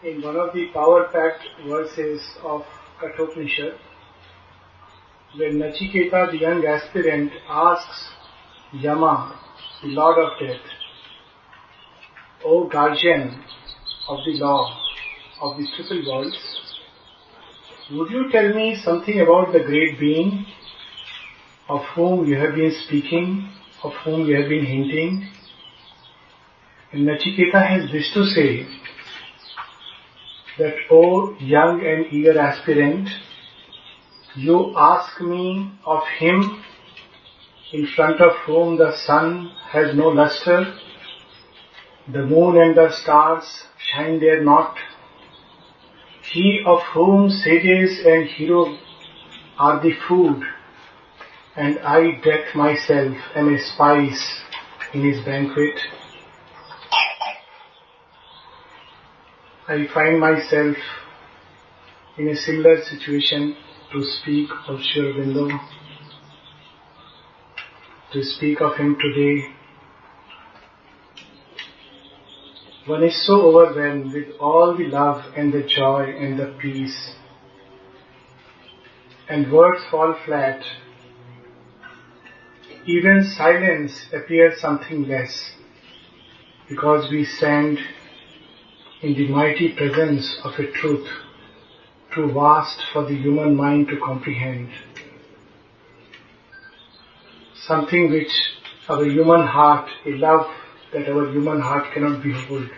In one of the power-packed verses of Katho, when Nachiketa, the young aspirant, asks Yama, the Lord of Death, O guardian of the law of the triple worlds, would you tell me something about the great being of whom you have been speaking, of whom you have been hinting? And Nachiketa has this to say, that O young and eager aspirant, you ask me of him in front of whom the sun has no luster, the moon and the stars shine there not, he of whom sages and heroes are the food, and I deck myself am a spice in his banquet. I find myself in a similar situation to speak of Aurobindo, to speak of him today. One is so overwhelmed with all the love and the joy and the peace, and words fall flat. Even silence appears something less, because we stand in the mighty presence of a truth too vast for the human mind to comprehend. Something which our human heart, a love that our human heart cannot behold,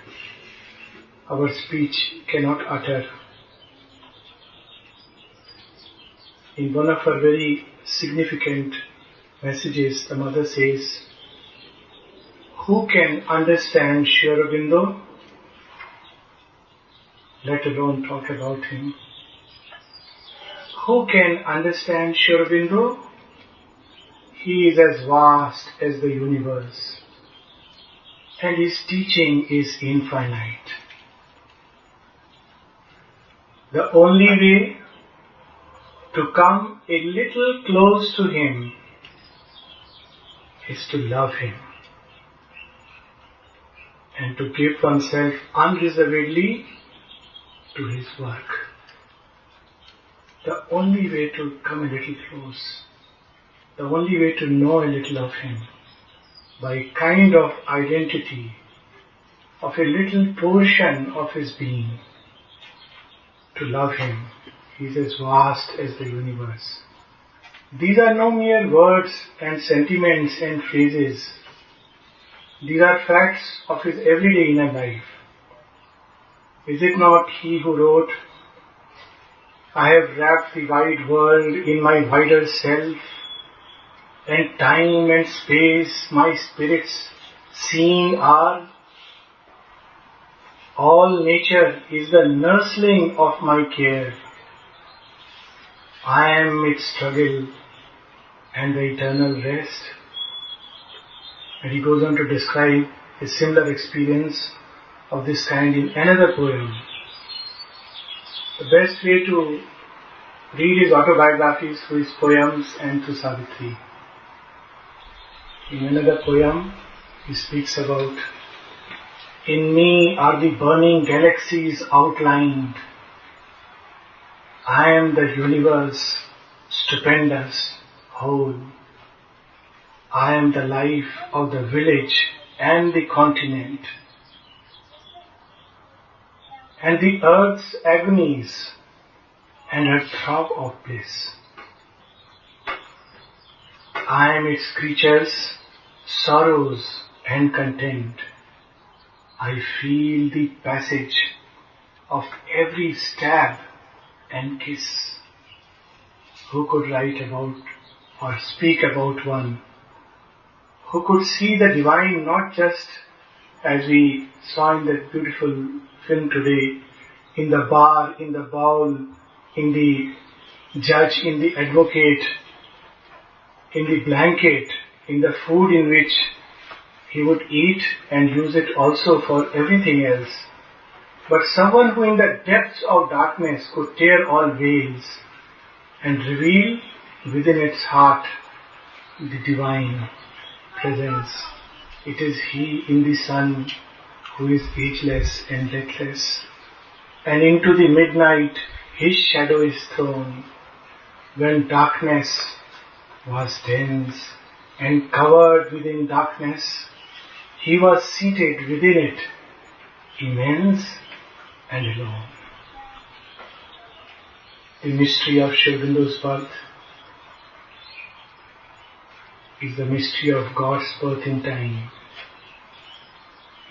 our speech cannot utter. In one of her very significant messages, the mother says, who can understand Aurobindo, let alone talk about him? Who can understand Aurobindo? He is as vast as the universe, and his teaching is infinite. The only way to come a little close to him is to love him and to give oneself unreservedly to his work. The only way to come a little close, the only way to know a little of him, by a kind of identity of a little portion of his being, to love him. He is as vast as the universe. These are no mere words and sentiments and phrases. These are facts of his everyday inner life. Is it not he who wrote, I have wrapped the wide world in my wider self, and time and space my spirits seeing are? All nature is the nursling of my care. I am its struggle and the eternal rest. And he goes on to describe a similar experience of this kind in another poem. The best way to read his autobiographies through his poems and through Savitri. In another poem, he speaks about, in me are the burning galaxies outlined. I am the universe, stupendous, whole. I am the life of the village and the continent, and the earth's agonies and her throb of bliss. I am its creatures' sorrows and content. I feel the passage of every stab and kiss. Who could write about or speak about one who could see the divine not just as we saw in that beautiful film today, in the bar, in the bowl, in the judge, in the advocate, in the blanket, in the food in which he would eat and use it also for everything else. But someone who in the depths of darkness could tear all veils and reveal within its heart the divine presence. It is he in the sun who is ageless and deathless. and into the midnight his shadow is thrown. When darkness was dense and covered within darkness, he was seated within it, immense and alone. The mystery of Aurobindo's birth is the mystery of God's birth in time.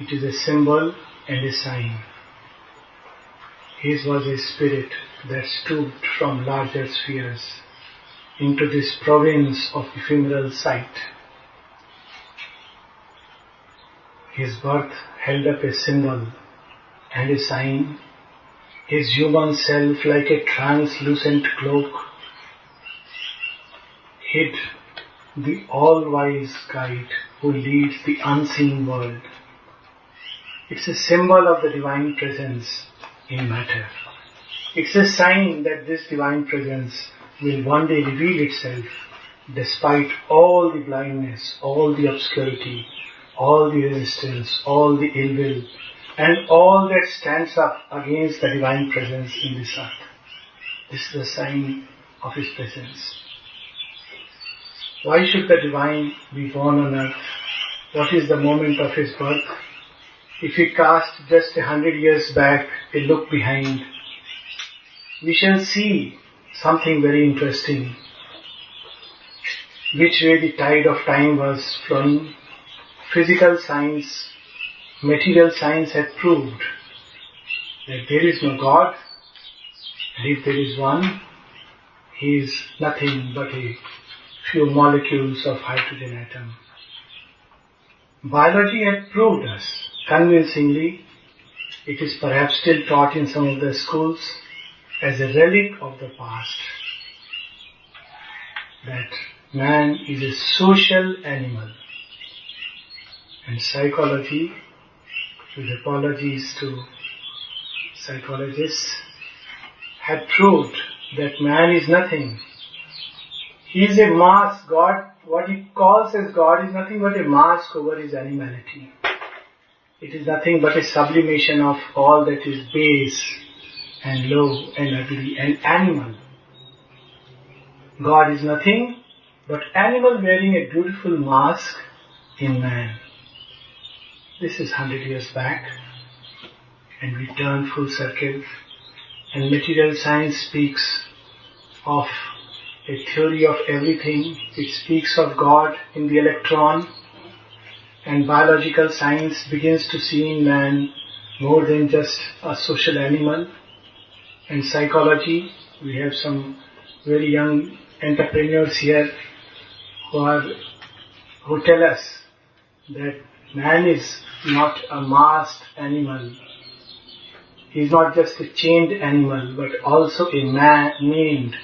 It is a symbol and a sign. His was a spirit that stooped from larger spheres into this province of ephemeral sight. His birth held up a symbol and a sign, his human self like a translucent cloak hid the all-wise guide who leads the unseen world. It's a symbol of the divine presence in matter. It's a sign that this divine presence will one day reveal itself despite all the blindness, all the obscurity, all the resistance, all the ill will, and all that stands up against the divine presence in this earth. This is a sign of His presence. Why should the divine be born on earth? What is the moment of His birth? If we cast just 100 years back, a look behind, we shall see something very interesting. Which way the tide of time was flowing. Physical science, material science had proved that there is no God, and if there is one, He is nothing but a few molecules of hydrogen atom. Biology had proved us convincingly. It is perhaps still taught in some of the schools as a relic of the past, that man is a social animal. And psychology, with apologies to psychologists, had proved that man is nothing. He is a mask. God, what he calls as God is nothing but a mask over his animality. It is nothing but a sublimation of all that is base and low and ugly and animal. God is nothing but animal wearing a beautiful mask in man. This is 100 years back, and we turn full circle, and material science speaks of a theory of everything. It speaks of God in the electron, and biological science begins to see in man more than just a social animal. And psychology, we have some very young entrepreneurs here who tell us that man is not a masked animal. He is not just a chained animal, but also a man-named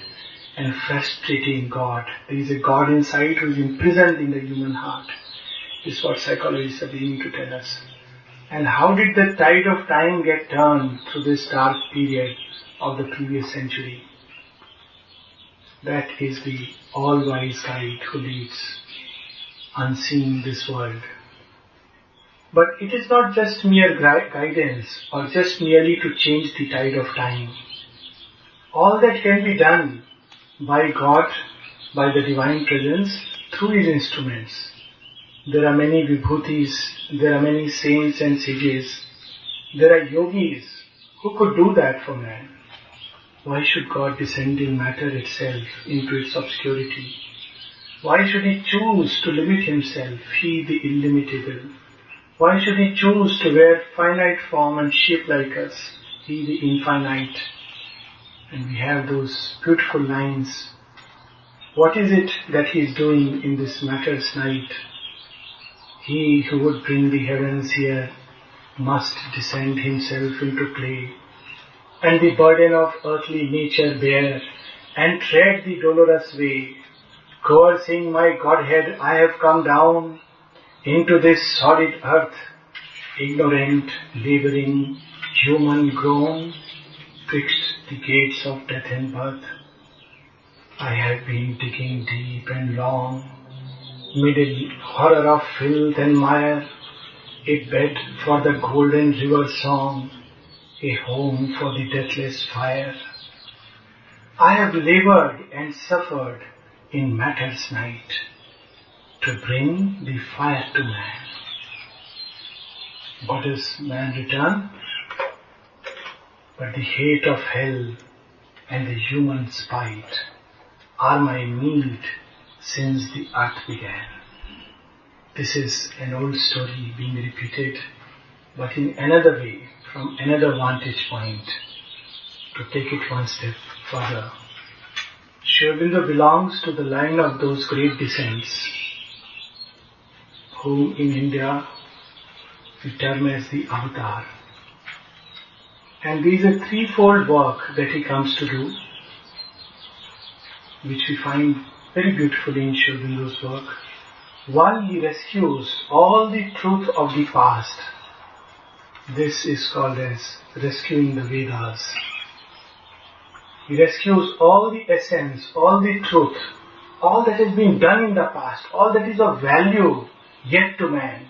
and frustrating God. There is a God inside who is imprisoned in the human heart. This is what psychologists are beginning to tell us. And how did the tide of time get turned through this dark period of the previous century? That is the all-wise guide who leads unseen this world. But it is not just mere guidance or just merely to change the tide of time. All that can be done by God, by the divine presence, through His instruments. There are many vibhutis, there are many saints and sages, there are yogis who could do that for man. Why should God descend in matter itself into its obscurity? Why should He choose to limit Himself, He the illimitable? Why should He choose to wear finite form and shape like us, He the infinite? And we have those beautiful lines. What is it that He is doing in this matter's night? He who would bring the heavens here must descend Himself into clay, and the burden of earthly nature bear, and tread the dolorous way, coercing my Godhead, I have come down into this solid earth, ignorant, labouring, human grown, twixt the gates of death and birth. I have been digging deep and long, mid a horror of filth and mire, a bed for the golden river song, a home for the deathless fire. I have labored and suffered in matter's night to bring the fire to man. What does man return? But the hate of hell and the human spite are my meed since the earth began. This is an old story being repeated, but in another way, from another vantage point, to take it one step further. Sri Aurobindo belongs to the line of those great descents whom in India we term as the avatar. And there is a threefold work that he comes to do, which we find very beautifully in Sri Aurobindo's work. One, he rescues all the truth of the past. This is called as rescuing the Vedas. He rescues all the essence, all the truth, all that has been done in the past, all that is of value yet to man,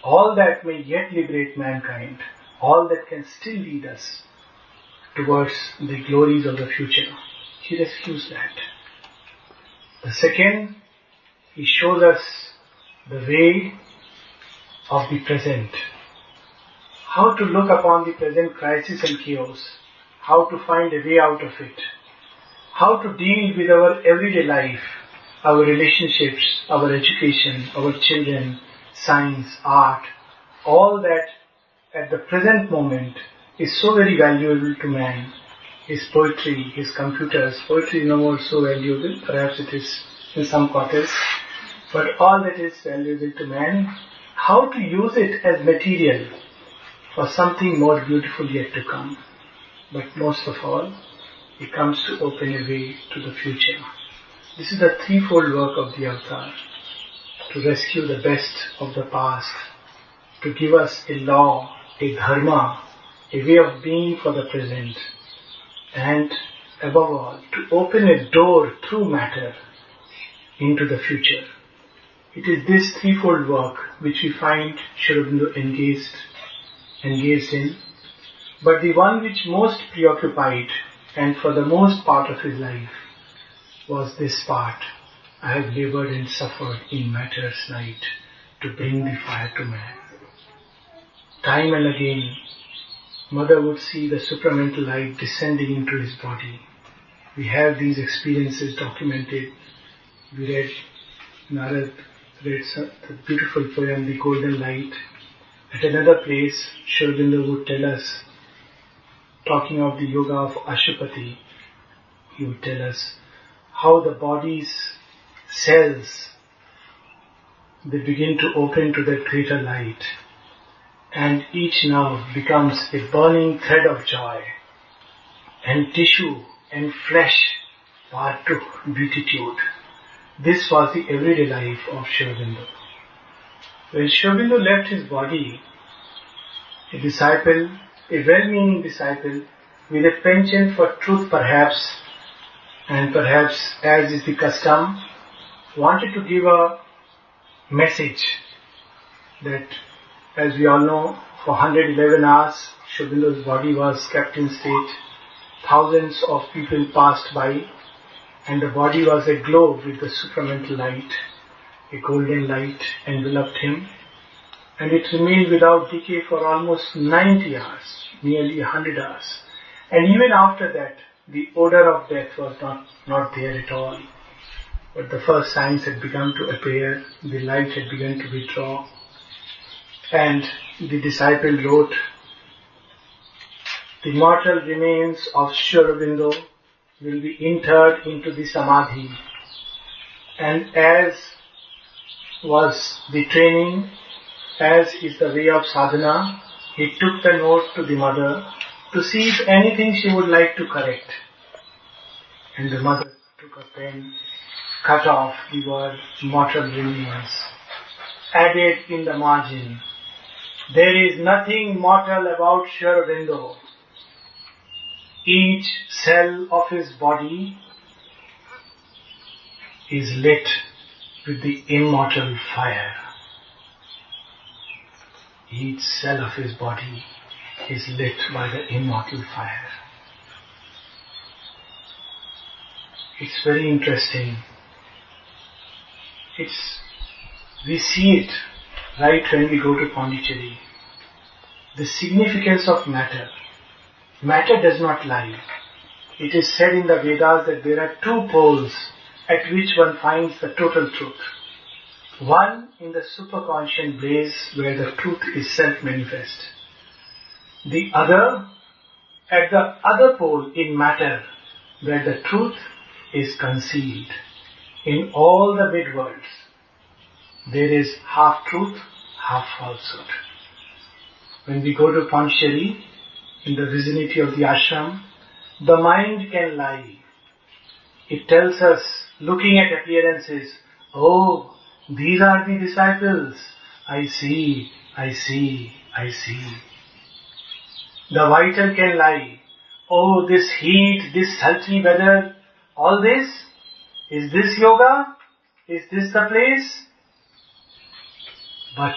all that may yet liberate mankind, all that can still lead us towards the glories of the future. He rescues that. The second, he shows us the way of the present, how to look upon the present crisis and chaos, how to find a way out of it, how to deal with our everyday life, our relationships, our education, our children, science, art, all that at the present moment is so very valuable to man. His poetry, his computers, poetry is no more so valuable, perhaps it is in some quarters, but all that is valuable to man, how to use it as material for something more beautiful yet to come. But most of all, he comes to open a way to the future. This is the threefold work of the avatar, to rescue the best of the past, to give us a law, a dharma, a way of being for the present, and above all, to open a door through matter into the future. It is this threefold work which we find Sri Aurobindo engaged in, but the one which most preoccupied and for the most part of his life was this part. I have labored and suffered in matter's night to bring the fire to man. Time and again, Mother would see the supramental light descending into his body. We have these experiences documented. We read, Narad read the beautiful poem, The Golden Light. At another place, Sri Aurobindo would tell us, talking of the yoga of Ashupati, he would tell us how the body's cells, they begin to open to that greater light, and each nerve becomes a burning thread of joy, and tissue and flesh are to beatitude. This was the everyday life of Sri Aurobindo. When Sri Aurobindo left his body, a disciple, a well-meaning disciple, with a penchant for truth perhaps, and perhaps as is the custom, wanted to give a message that, as we all know, for 111 hours, Sri Aurobindo's body was kept in state. Thousands of people passed by, and the body was aglow with the supramental light. A golden light enveloped him, and it remained without decay for almost 90 hours, nearly 100 hours. And even after that, the odor of death was not there at all. But the first signs had begun to appear, the light had begun to withdraw, and the disciple wrote, the mortal remains of Sri Aurobindo will be interred into the Samadhi. And as was the training, as is the way of sadhana, he took the note to the mother to see if anything she would like to correct. And the mother took a pen, cut off the word mortal remains, added in the margin, there is nothing mortal about Sri Aurobindo. Each cell of his body is lit with the immortal fire. Each cell of his body is lit by the immortal fire. It's very interesting. We see it right when we go to Pondicherry. The significance of matter. Matter does not lie. It is said in the Vedas that there are two poles at which one finds the total truth. One in the superconscious blaze where the truth is self-manifest. The other at the other pole in matter where the truth is concealed. In all the mid-worlds, there is half truth, half falsehood. When we go to Pondicherry, in the vicinity of the ashram, the mind can lie. It tells us, looking at appearances, oh, these are the disciples. I see. The vital can lie. Oh, this heat, this sultry weather, all this? Is this yoga? Is this the place? But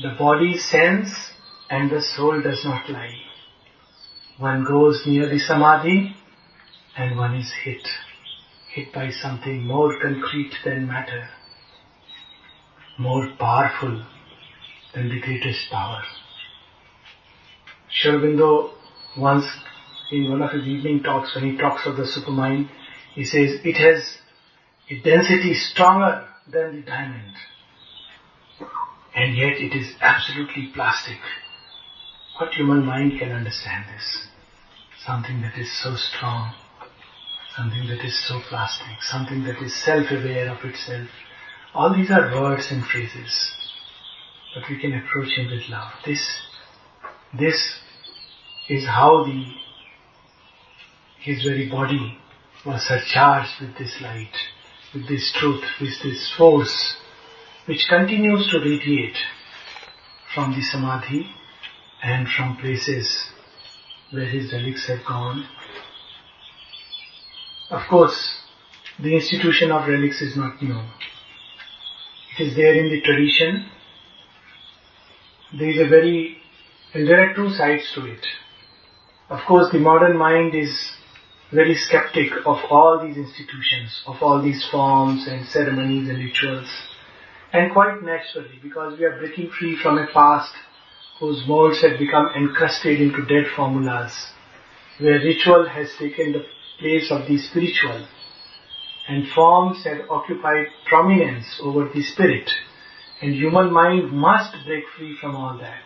the body sends and the soul does not lie. One goes near the samadhi and one is hit by something more concrete than matter, more powerful than the greatest power. Aurobindo once, in one of his evening talks, when he talks of the supermind, he says it has a density stronger than the diamond, and yet it is absolutely plastic. What human mind can understand this? Something that is so strong, something that is so plastic, something that is self-aware of itself. All these are words and phrases, but we can approach him with love. This is how his very body was surcharged with this light, with this truth, with this force, which continues to radiate from the samadhi and from places where his relics have gone. Of course, the institution of relics is not new. It is there in the tradition. There are two sides to it. Of course, the modern mind is very skeptic of all these institutions, of all these forms and ceremonies and rituals. And quite naturally, because we are breaking free from a past whose molds had become encrusted into dead formulas, where ritual has taken the place of the spiritual, and forms have occupied prominence over the spirit, and human mind must break free from all that.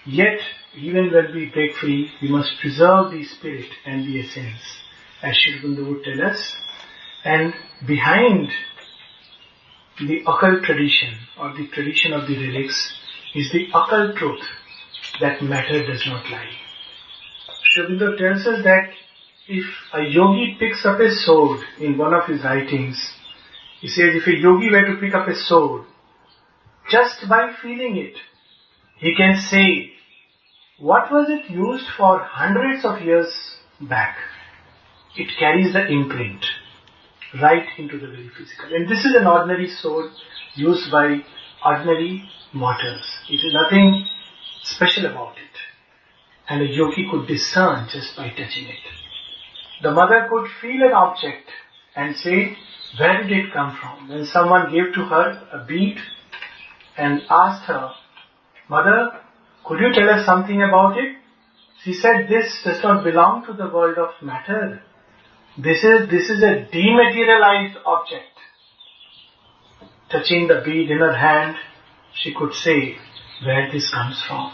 Yet, even when we break free, we must preserve the spirit and the essence, as Aurobindo would tell us. And behind the occult tradition, or the tradition of the relics, is the occult truth that matter does not lie. Aurobindo tells us that if a yogi picks up a sword in one of his writings, he says if a yogi were to pick up a sword, just by feeling it, he can say, what was it used for hundreds of years back? It carries the imprint right into the very physical. And this is an ordinary sword used by ordinary mortals. It is nothing special about it. And a yogi could discern just by touching it. The mother could feel an object and say, where did it come from? When someone gave to her a bead and asked her, Mother, could you tell us something about it? She said, this does not belong to the world of matter. This is a dematerialized object. Touching the bead in her hand, she could say where this comes from.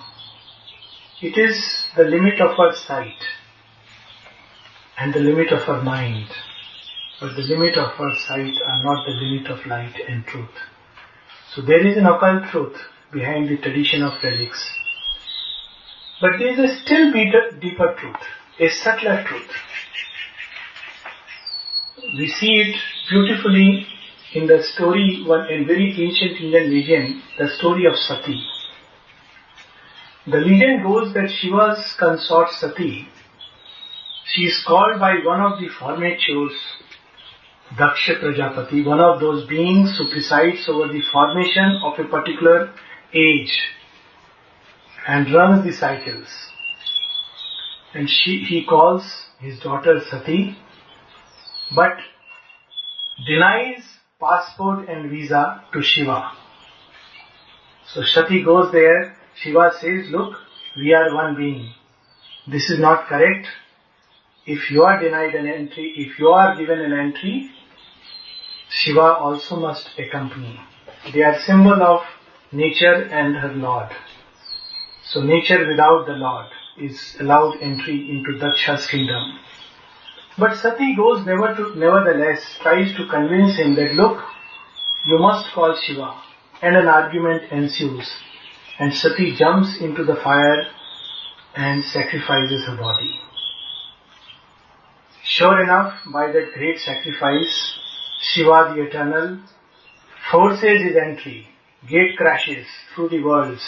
It is the limit of her sight and the limit of her mind. But the limit of her sight are not the limit of light and truth. So there is an occult truth behind the tradition of relics. But there is a still deeper truth, a subtler truth. We see it beautifully in the story, a very ancient Indian legend, the story of Sati. The legend goes that Shiva's consort Sati, she is called by one of the formatures, Daksha Prajapati, one of those beings who presides over the formation of a particular age. and runs the cycles. And he calls his daughter Sati, but denies passport and visa to Shiva. So Sati goes there. Shiva says, look, we are one being. This is not correct. If you are denied an entry, if you are given an entry, Shiva also must accompany. They are symbol of nature and her Lord. So nature without the Lord is allowed entry into Daksha's kingdom. But Sati goes nevertheless, tries to convince him that look, you must call Shiva. And an argument ensues. And Sati jumps into the fire and sacrifices her body. Sure enough, by that great sacrifice, Shiva the Eternal forces his entry. Gate crashes through the worlds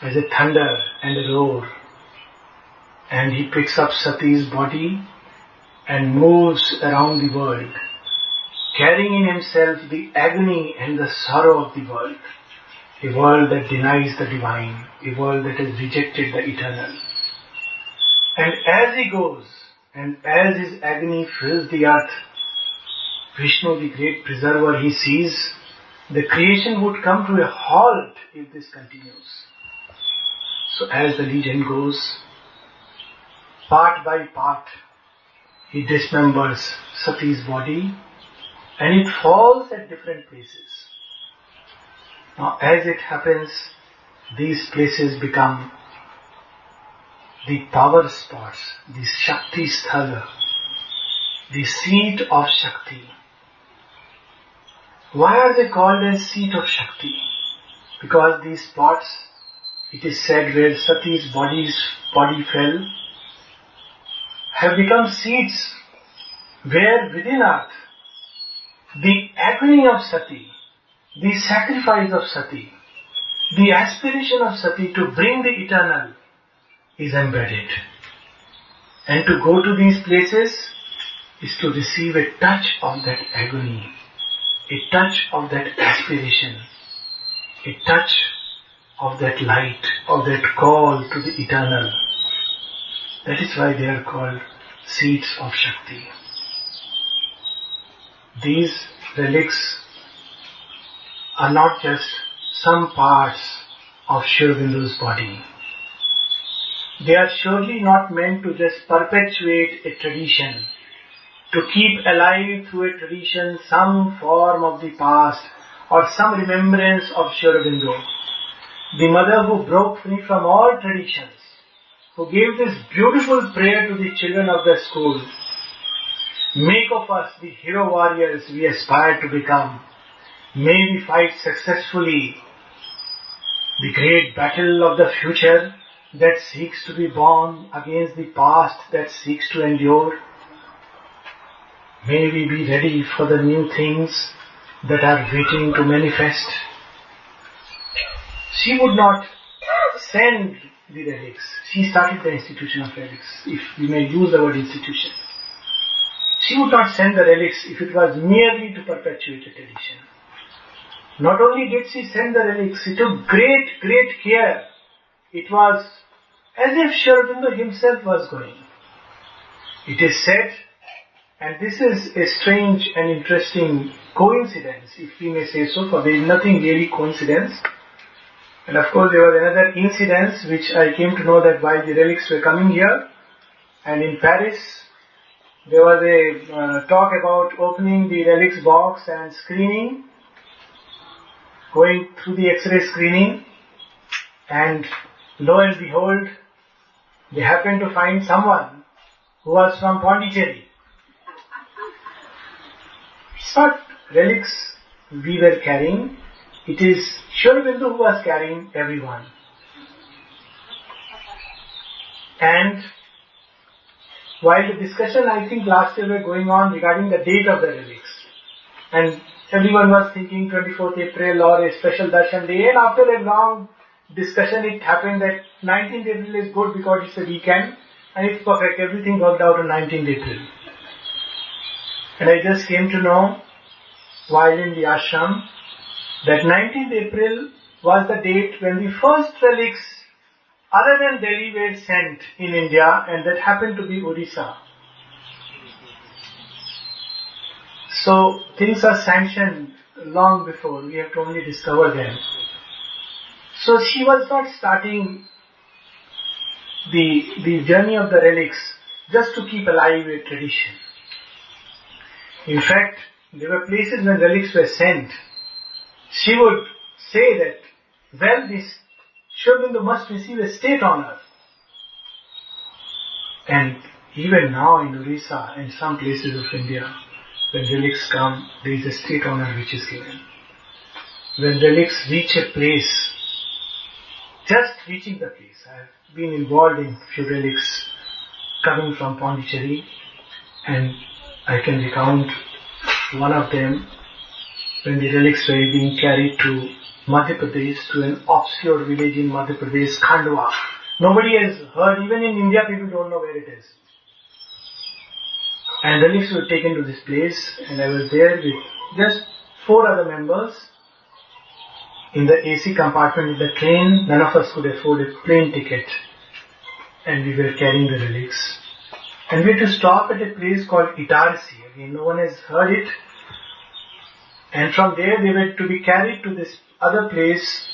as a thunder and a roar. And he picks up Sati's body and moves around the world, carrying in himself the agony and the sorrow of the world. A world that denies the divine, a world that has rejected the eternal. And as he goes, and as his agony fills the earth, Vishnu, the great preserver, he sees the creation would come to a halt if this continues. So as the legend goes, part by part, he dismembers Sati's body and it falls at different places. Now as it happens, these places become the power spots, the Shakti Sthala, the seat of Shakti. Why are they called as seat of Shakti? Because these spots, it is said, where Sati's body fell, have become seats where within earth the agony of Sati, the sacrifice of Sati, the aspiration of Sati to bring the eternal is embedded. And to go to these places is to receive a touch of that agony, a touch of that aspiration, a touch of that light, of that call to the eternal. That is why they are called seats of Shakti. These relics are not just some parts of Sri Aurobindo's body. They are surely not meant to just perpetuate a tradition, to keep alive through a tradition some form of the past or some remembrance of Sri Aurobindo, the mother who broke free from all traditions, who gave this beautiful prayer to the children of the school. Make of us the hero warriors we aspire to become. May we fight successfully the great battle of the future that seeks to be born against the past that seeks to endure. May we be ready for the new things that are waiting to manifest. She would not send the relics. She started the institution of relics, if we may use the word institution. She would not send the relics if it was merely to perpetuate a tradition. Not only did she send the relics, she took great care. It was as if Sri Aurobindo himself was going. It is said, and this is a strange and interesting coincidence, if we may say so, for there is nothing really coincidence. And of course there was another incident which I came to know that while the relics were coming here, and in Paris, there was a talk about opening the relics box and screening, going through the X-ray screening, and lo and behold, they happened to find someone who was from Pondicherry. It's not relics we were carrying, it is Sri Aurobindo who was carrying everyone. And while the discussion, I think last year were going on regarding the date of the relics, and everyone was thinking 24th April or a special darshan day, and after a long discussion it happened that 19th April is good because it's a weekend and it's perfect, everything worked out on 19th April. And I just came to know while in the ashram that 19th April was the date when the first relics other than Delhi were sent in India, and that happened to be Orissa. So things are sanctioned long before, we have to only discover them. So she was not starting the journey of the relics just to keep alive a tradition. In fact, there were places when relics were sent. She would say that, well, this Aurobindo must receive a state honor. And even now in Orissa and some places of India, when relics come, there is a state honor which is given. When relics reach a place, just reaching the place, I have been involved in few relics coming from Pondicherry, and I can recount one of them when the relics were being carried to Madhya Pradesh, to an obscure village in Madhya Pradesh, Khandwa. Nobody has heard, even in India people don't know where it is. And relics were taken to this place, and I was there with just 4 other members in the AC compartment of the train. None of us could afford a plane ticket, and we were carrying the relics. And we had to stop at a place called Itarsi. Again, no one has heard it. And from there they were to be carried to this other place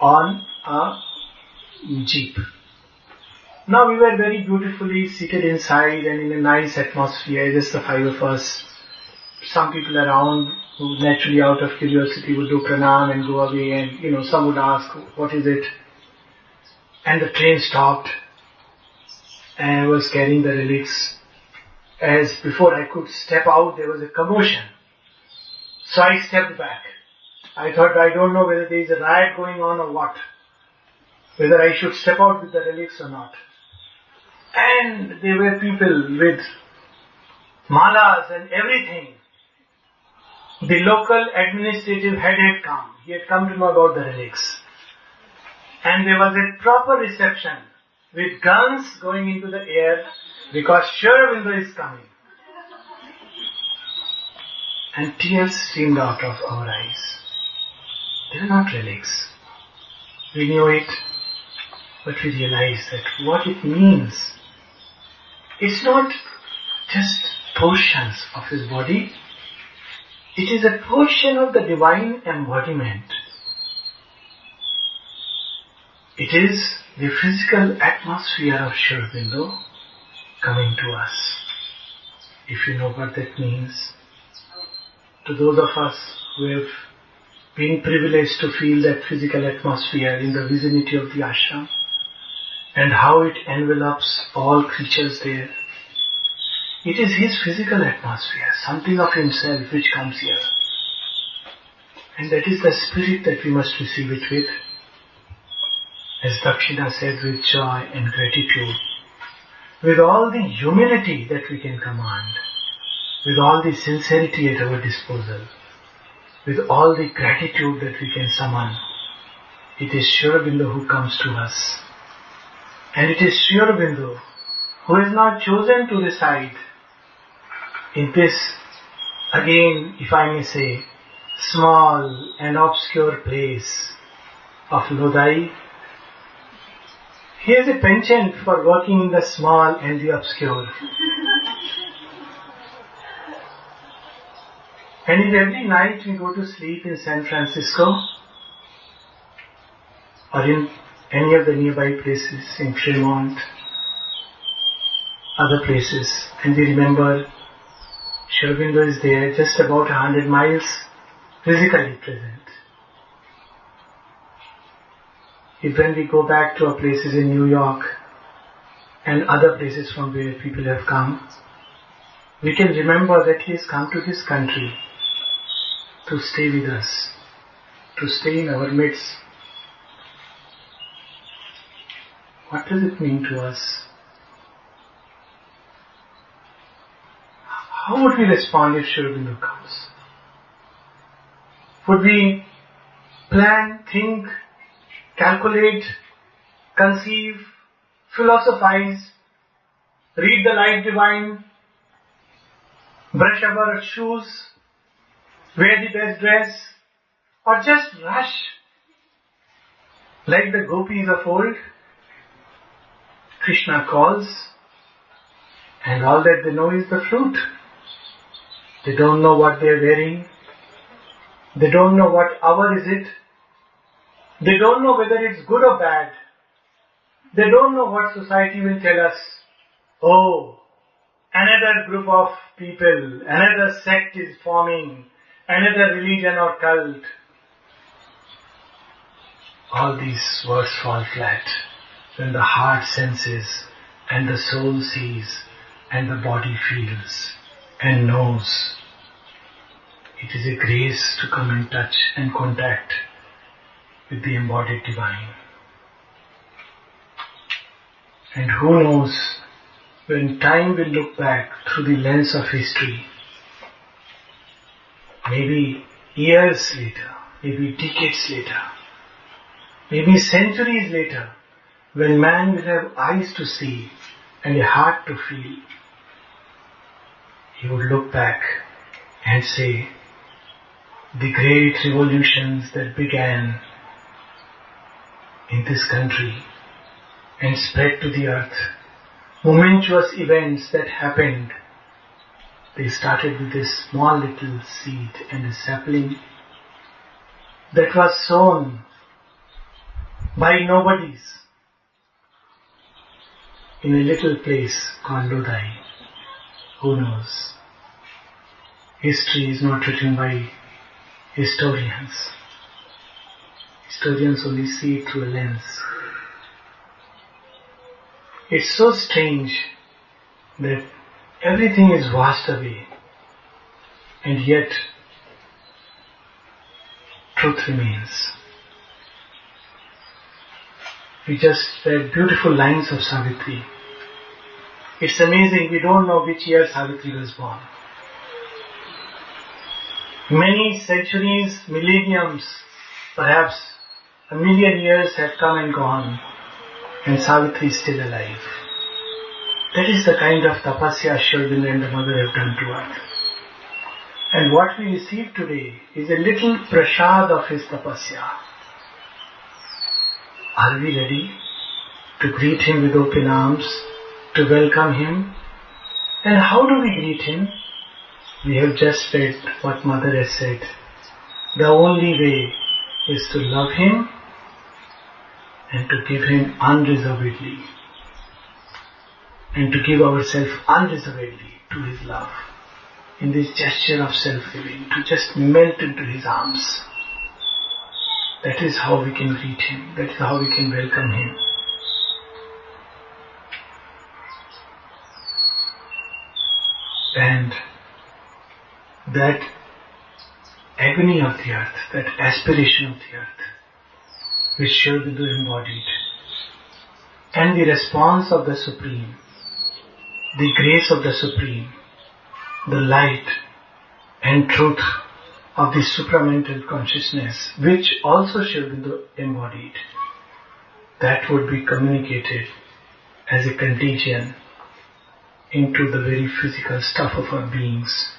on a jeep. Now we were very beautifully seated inside and in a nice atmosphere, just the 5 of us. Some people around who naturally out of curiosity would do pranam and go away, and some would ask, what is it? And the train stopped, and I was carrying the relics. As before I could step out, there was a commotion. So I stepped back. I thought, I don't know whether there is a riot going on or what, whether I should step out with the relics or not. And there were people with malas and everything. The local administrative head had come. He had come to know about the relics. And there was a proper reception with guns going into the air because Aurobindo is coming. And tears streamed out of our eyes. They were not relics. We knew it, but we realized that what it means, it's not just portions of his body, it is a portion of the divine embodiment. It is the physical atmosphere of Aurobindo coming to us. If you know what that means, to those of us who have been privileged to feel that physical atmosphere in the vicinity of the ashram, and how it envelops all creatures there. It is his physical atmosphere, something of himself which comes here. And that is the spirit that we must receive it with. As Dakshina said, with joy and gratitude. With all the humility that we can command. With all the sincerity at our disposal. With all the gratitude that we can summon. It is Aurobindo who comes to us. And it is Aurobindo who has not chosen to reside in this, again, if I may say, small and obscure place of Lodai. He has a penchant for working in the small and the obscure. And if every night we go to sleep in San Francisco or in any of the nearby places, in Fremont, other places, and we remember Aurobindo is there, just about 100 miles physically present. If when we go back to our places in New York and other places from where people have come, we can remember that he has come to this country to stay with us, to stay in our midst. What does it mean to us? How would we respond if Aurobindo comes? Would we plan, think, calculate, conceive, philosophize, read the Life Divine, brush our shoes, wear the best dress, or just rush like the gopis of old Krishna calls, and all that they know is the fruit. They don't know what they are wearing. They don't know what hour is it. They don't know whether it's good or bad. They don't know what society will tell us. Oh, another group of people, another sect is forming, another religion or cult. All these words fall flat when the heart senses and the soul sees and the body feels and knows. It is a grace to come in touch and contact with the embodied divine. And who knows, when time will look back through the lens of history, maybe years later, maybe decades later, maybe centuries later, when man will have eyes to see and a heart to feel, he would look back and say, the great revolutions that began in this country and spread to the earth, momentous events that happened, they started with a small little seed and a sapling that was sown by nobodies in a little place called Lodai. Who knows? History is not written by historians. Historians only see it through a lens. It's so strange that everything is washed away and yet truth remains. We just read beautiful lines of Savitri. It's amazing, we don't know which year Savitri was born. Many centuries, millenniums, perhaps a million years have come and gone, and Savitri is still alive. That is the kind of tapasya Aurobindo and the mother have done to us. And what we receive today is a little prasad of his tapasya. Are we ready to greet him with open arms, to welcome him? And how do we greet him? We have just read what Mother has said. The only way is to love him and to give him unreservedly, and to give ourselves unreservedly to his love, in this gesture of self-giving, to just melt into his arms. That is how we can greet him, that is how we can welcome him. And that agony of the earth, that aspiration of the earth, which Aurobindo embodied, and the response of the Supreme, the grace of the Supreme, the light and truth of the supramental consciousness, which also Aurobindo embodied, that would be communicated as a contagion into the very physical stuff of our beings.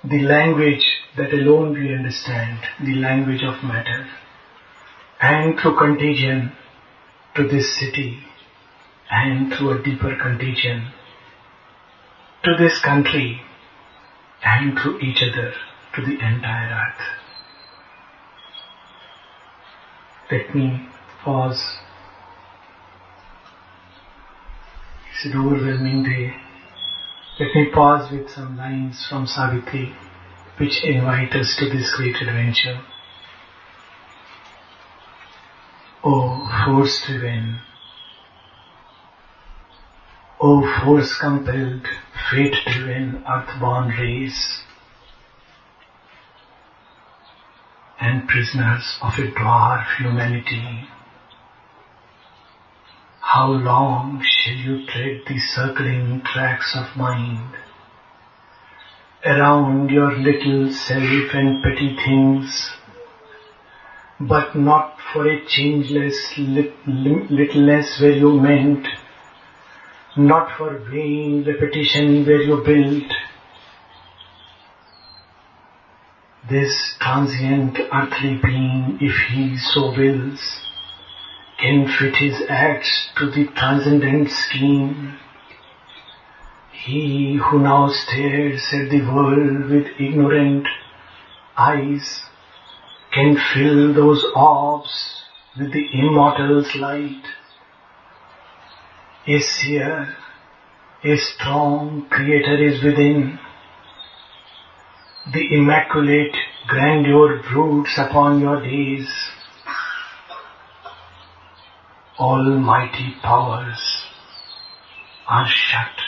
The language that alone we understand, the language of matter, and through contagion to this city, and through a deeper contagion to this country, and through each other to the entire earth. Let me pause. It's an overwhelming day. Let me pause with some lines from Savitri which invite us to this great adventure. O force-driven, O force-compelled, fate-driven, earth-born race, and prisoners of a dwarf humanity, how long shall you tread the circling tracks of mind, around your little self and petty things, but not for a changeless littleness where you meant, not for vain repetition where you built. This transient earthly being, if he so wills, can fit his acts to the transcendent scheme. He who now stares at the world with ignorant eyes can fill those orbs with the immortal's light. A seer, a strong creator is within. The immaculate grandeur broods upon your days. Almighty powers are shut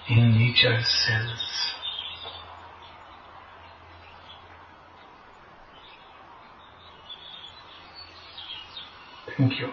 in nature's cells. Thank you.